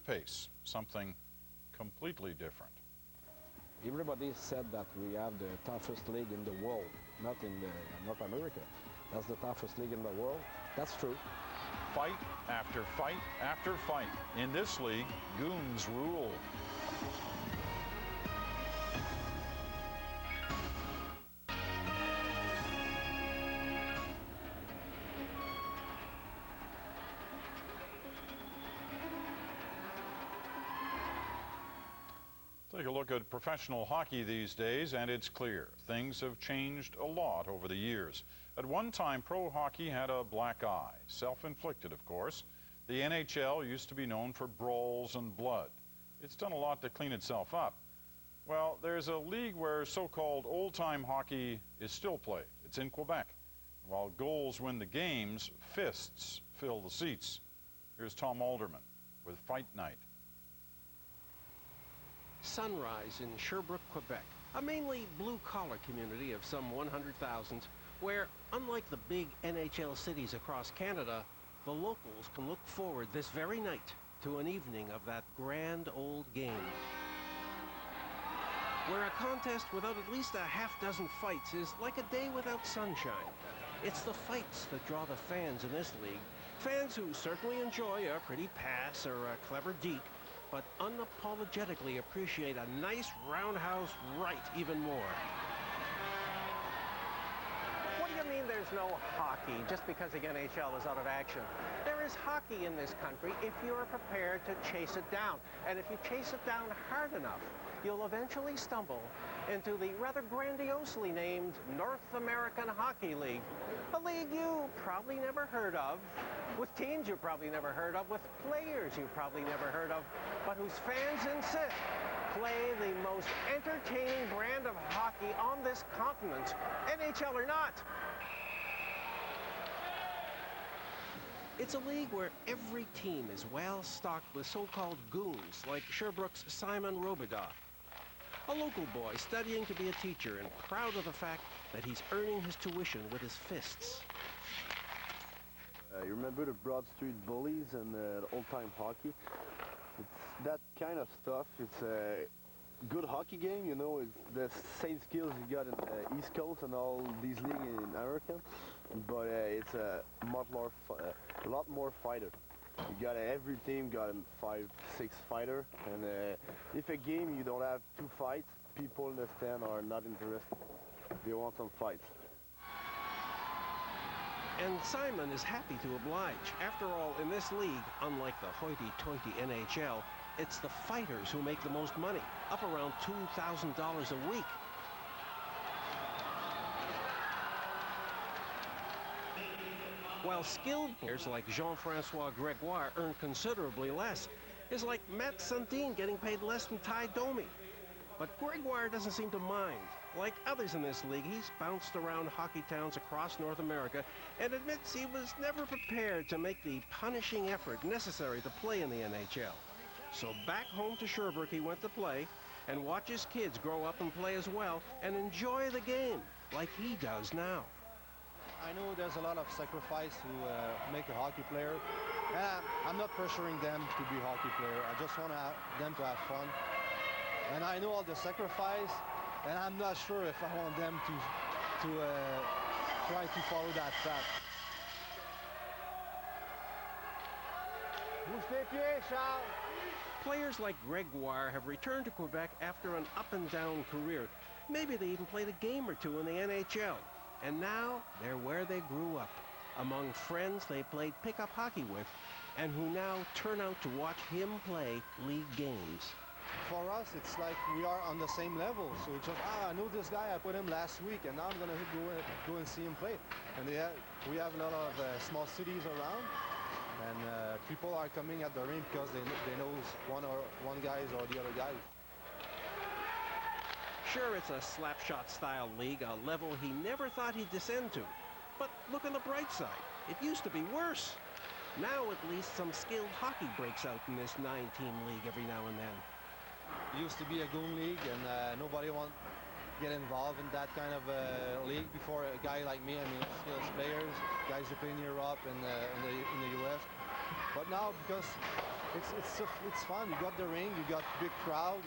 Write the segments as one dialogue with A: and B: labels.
A: of pace, something completely different.
B: Everybody said that we have the toughest league in the world, not in North America. That's the toughest league in the world. That's true.
A: Fight after fight after fight. In this league, goons rule. Take a look at professional hockey these days, and it's clear things have changed a lot over the years. At one time, pro hockey had a black eye, self-inflicted, of course. The NHL used to be known for brawls and blood. It's done a lot to clean itself up. Well, there's a league where so-called old-time hockey is still played. It's in Quebec. While goals win the games, fists fill the seats. Here's Tom Alderman with Fight Night.
C: Sunrise in Sherbrooke, Quebec, a mainly blue-collar community of some 100,000, where, unlike the big NHL cities across Canada, the locals can look forward this very night to an evening of that grand old game. Where a contest without at least a half-dozen fights is like a day without sunshine. It's the fights that draw the fans in this league, fans who certainly enjoy a pretty pass or a clever deke, but unapologetically appreciate a nice roundhouse right even more.
D: What do you mean there's no hockey just because the NHL is out of action? There is hockey in this country if you are prepared to chase it down. And if you chase it down hard enough, you'll eventually stumble into the rather grandiosely named North American Hockey League. A league you probably never heard of, with teams you probably never heard of, with players you probably never heard of, but whose fans insist play the most entertaining brand of hockey on this continent, NHL or not.
C: It's a league where every team is well stocked with so-called goons, like Sherbrooke's Simon Robidoux, a local boy studying to be a teacher and proud of the fact that he's earning his tuition with his fists.
E: You remember the Broad Street Bullies and the old-time hockey? It's that kind of stuff. It's a good hockey game, you know. It's the same skills you got in the East Coast and all these leagues in America, but it's a lot more fighter. You got every team got a 5-6 fighter, and if a game you don't have 2 fights, people in the stand are not interested. They want some fights.
C: And Simon is happy to oblige. After all, in this league, unlike the hoity-toity NHL, it's the fighters who make the most money, up around $2,000 a week. While skilled players like Jean-Francois Gregoire earn considerably less, is like Matt Sundin getting paid less than Ty Domi. But Gregoire doesn't seem to mind. Like others in this league, he's bounced around hockey towns across North America and admits he was never prepared to make the punishing effort necessary to play in the NHL. So back home to Sherbrooke he went to play and watch his kids grow up and play as well and enjoy the game like he does now.
F: I know there's a lot of sacrifice to make a hockey player. I'm not pressuring them to be a hockey player. I just want them to have fun. And I know all the sacrifice, and I'm not sure if I want them to try to follow that path.
C: Players like Gregoire have returned to Quebec after an up-and-down career. Maybe they even played a game or two in the NHL. And now they're where they grew up, among friends they played pickup hockey with, and who now turn out to watch him play league games.
F: For us, it's like we are on the same level. So it's just, I know this guy, I put him last week, and now I'm going to go and see him play. And we have a lot of small cities around, and people are coming at the rink because they know one guys or the other guys.
C: Sure, it's a slapshot-style league, a level he never thought he'd descend to. But look on the bright side. It used to be worse. Now at least some skilled hockey breaks out in this 9-team league every now and then.
F: It used to be a goon league, and nobody want to get involved in that kind of league before a guy like me. I mean, skilled players, guys who play in Europe and in the US. But now, because It's fun. You got the ring, you got big crowd.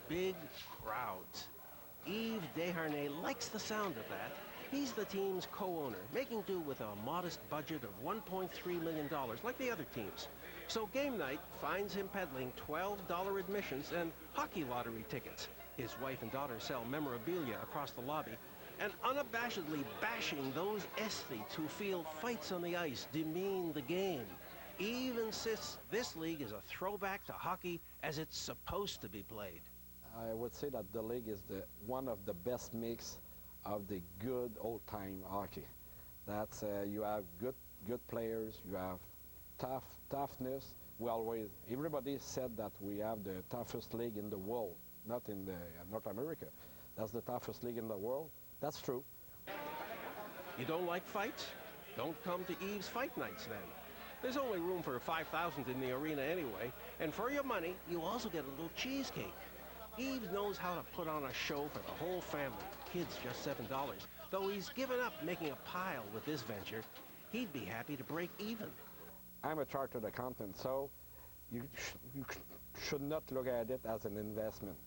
C: Big crowds. Yves Desharnais likes the sound of that. He's the team's co-owner, making do with a modest budget of $1.3 million, like the other teams. So game night finds him peddling $12 admissions and hockey lottery tickets. His wife and daughter sell memorabilia across the lobby, and unabashedly bashing those athletes who feel fights on the ice demean the game. Yves insists this league is a throwback to hockey as it's supposed to be played.
B: I would say that the league is one of the best mix of the good old-time hockey. That's you have good players, you have toughness. Everybody said that we have the toughest league in the world, not in North America. That's the toughest league in the world. That's true.
C: You don't like fights? Don't come to Yves Fight Nights then. There's only room for 5,000 in the arena anyway, and for your money, you also get a little cheesecake. Yves knows how to put on a show for the whole family. Kids just $7. Though he's given up making a pile with this venture, he'd be happy to break even.
B: I'm a chartered accountant, so you should not look at it as an investment.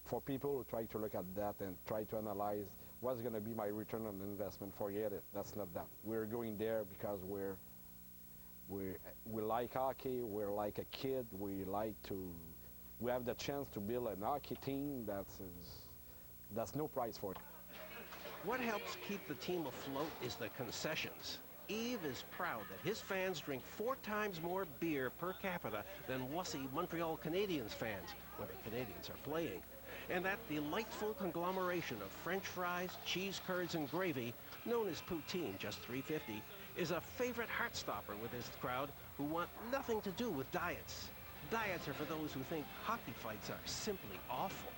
B: For people who try to look at that and try to analyze what's going to be my return on investment, forget it. That's not that. We're going there because we like hockey. We're like a kid. We have the chance to build an hockey team that's no price for it.
C: What helps keep the team afloat is the concessions. Yves is proud that his fans drink 4 times more beer per capita than wussy Montreal Canadiens fans when the Canadiens are playing. And that delightful conglomeration of French fries, cheese curds, and gravy, known as poutine, just $3.50, is a favorite heartstopper with his crowd who want nothing to do with diets. Diets are for those who think hockey fights are simply awful.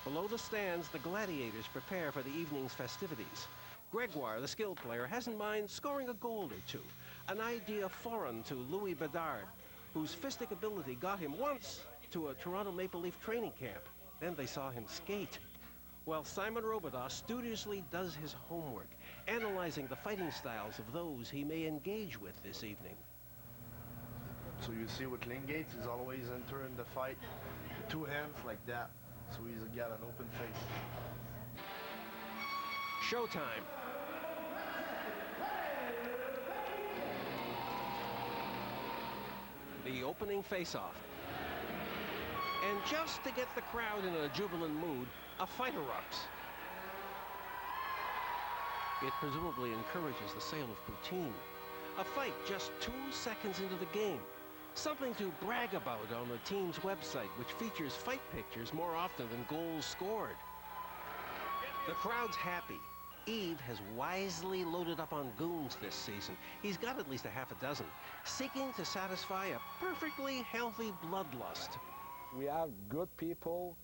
C: Below the stands, the gladiators prepare for the evening's festivities. Gregoire, the skilled player, has in mind scoring a goal or two, an idea foreign to Louis Bedard, whose fistic ability got him once to a Toronto Maple Leaf training camp. Then they saw him skate. While Simon Robidas studiously does his homework, analyzing the fighting styles of those he may engage with this evening.
E: So you see with Lingate, he's always entering the fight with 2 hands like that. So he's got an open face.
C: Showtime. The opening face-off. And just to get the crowd in a jubilant mood, a fight erupts. It presumably encourages the sale of poutine. A fight just 2 seconds into the game. Something to brag about on the team's website, which features fight pictures more often than goals scored. The crowd's happy. Yves has wisely loaded up on goons this season. He's got at least a half a dozen, seeking to satisfy a perfectly healthy bloodlust.
B: We have good people,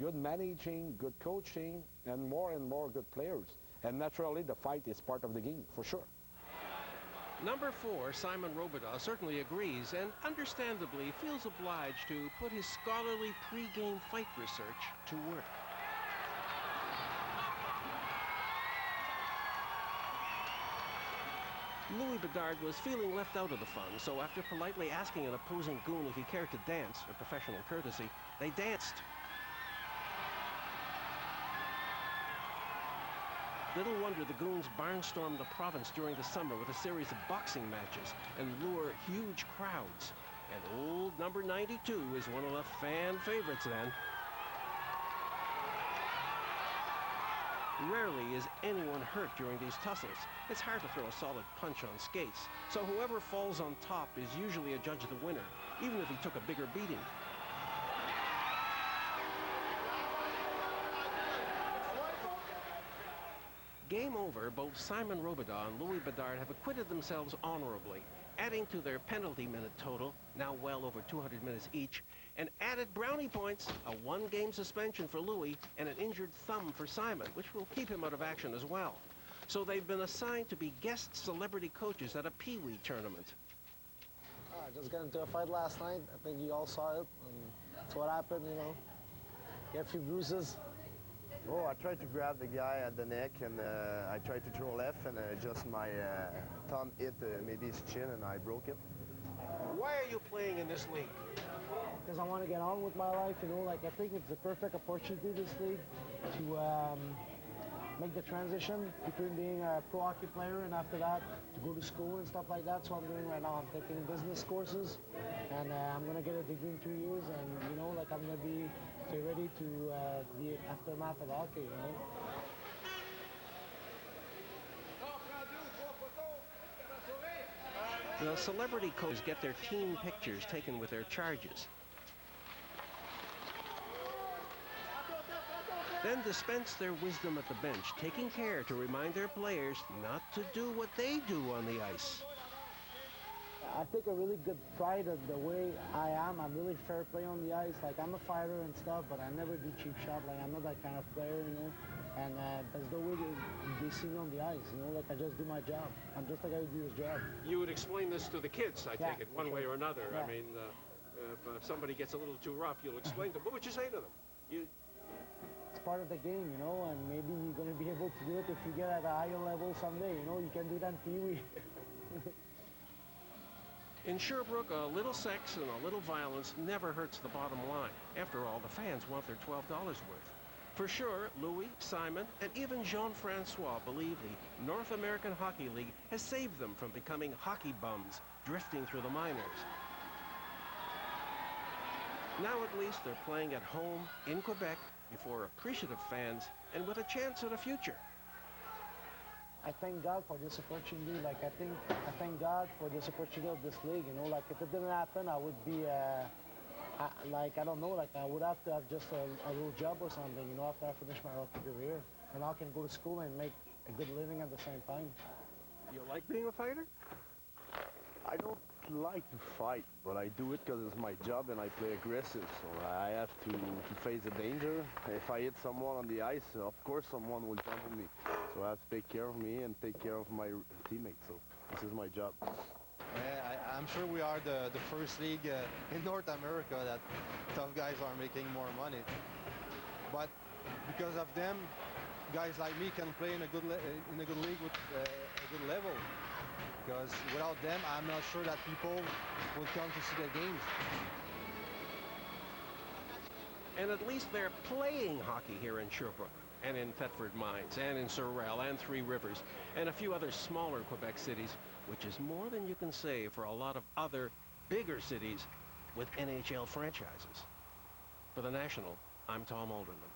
B: good managing, good coaching, and more good players. And naturally, the fight is part of the game, for sure.
C: Number 4, Simon Robidas, certainly agrees and understandably feels obliged to put his scholarly pre-game fight research to work. Louis Bedard was feeling left out of the fun, so after politely asking an opposing goon if he cared to dance, a professional courtesy, they danced. Little wonder the goons barnstormed the province during the summer with a series of boxing matches and lure huge crowds. And old number 92 is one of the fan favorites then. Rarely is anyone hurt during these tussles. It's hard to throw a solid punch on skates, so whoever falls on top is usually adjudged the winner, even if he took a bigger beating. Game over, both Simon Robidas and Louis Bedard have acquitted themselves honorably, adding to their penalty minute total, now well over 200 minutes each, and added brownie points, a 1-game suspension for Louis and an injured thumb for Simon, which will keep him out of action as well. So they've been assigned to be guest celebrity coaches at a Pee-wee tournament.
G: I just got into a fight last night. I think you all saw it. And that's what happened, you know. Get a few bruises.
E: Oh, I tried to grab the guy at the neck, and I tried to throw left, and just my thumb hit maybe his chin, and I broke it.
C: Why are you playing in this league?
G: Because I want to get on with my life, you know, like I think it's the perfect opportunity, this league, to make the transition between being a pro hockey player and after that to go to school and stuff like that. So I'm doing right now. I'm taking business courses, and I'm going to get a degree in 2 years, and you know, like I'm going to be ready to the aftermath of hockey, you know.
C: The celebrity coaches get their team pictures taken with their charges, then dispense their wisdom at the bench, taking care to remind their players not to do what they do on the ice.
G: I take a really good pride in the way I am. I'm really fair play on the ice. Like, I'm a fighter and stuff, but I never do cheap shot. Like, I'm not that kind of player, you know. And that's the way they see me on the ice, you know. Like, I just do my job. I'm just a guy who do his job.
C: You would explain this to the kids, I take it, one way or another.
G: Yeah.
C: I mean, if somebody gets a little too rough, you'll explain to them. What would you say to them?
G: It's part of the game, you know, and maybe you're going to be able to do it if you get at a higher level someday, you know. You can do that in Pee-wee.
C: In Sherbrooke, a little sex and a little violence never hurts the bottom line. After all, the fans want their $12 worth. For sure, Louis, Simon, and even Jean-Francois believe the North American Hockey League has saved them from becoming hockey bums drifting through the minors. Now at least they're playing at home in Quebec before appreciative fans and with a chance at a future.
G: I thank God for this opportunity. Like, I thank God for this opportunity of this league, you know. Like, if it didn't happen, I would be, like, I don't know, like, I would have to have just a little job or something, you know, after I finish my hockey career. And I can go to school and make a good living at the same time.
C: You like being a fighter?
E: I don't like to fight, but I do it because it's my job and I play aggressive, so I have to face the danger. If I hit someone on the ice, of course someone will jump on me. So I have to take care of me and take care of my teammates, so this is my job.
F: Yeah, I'm sure we are the first league in North America that tough guys are making more money. But because of them, guys like me can play in a good league with a good level. Because without them, I'm not sure that people will come to see the games.
C: And at least they're playing hockey here in Sherbrooke, and in Thetford Mines, and in Sorel, and Three Rivers, and a few other smaller Quebec cities, which is more than you can say for a lot of other bigger cities with NHL franchises. For The National, I'm Tom Alderman.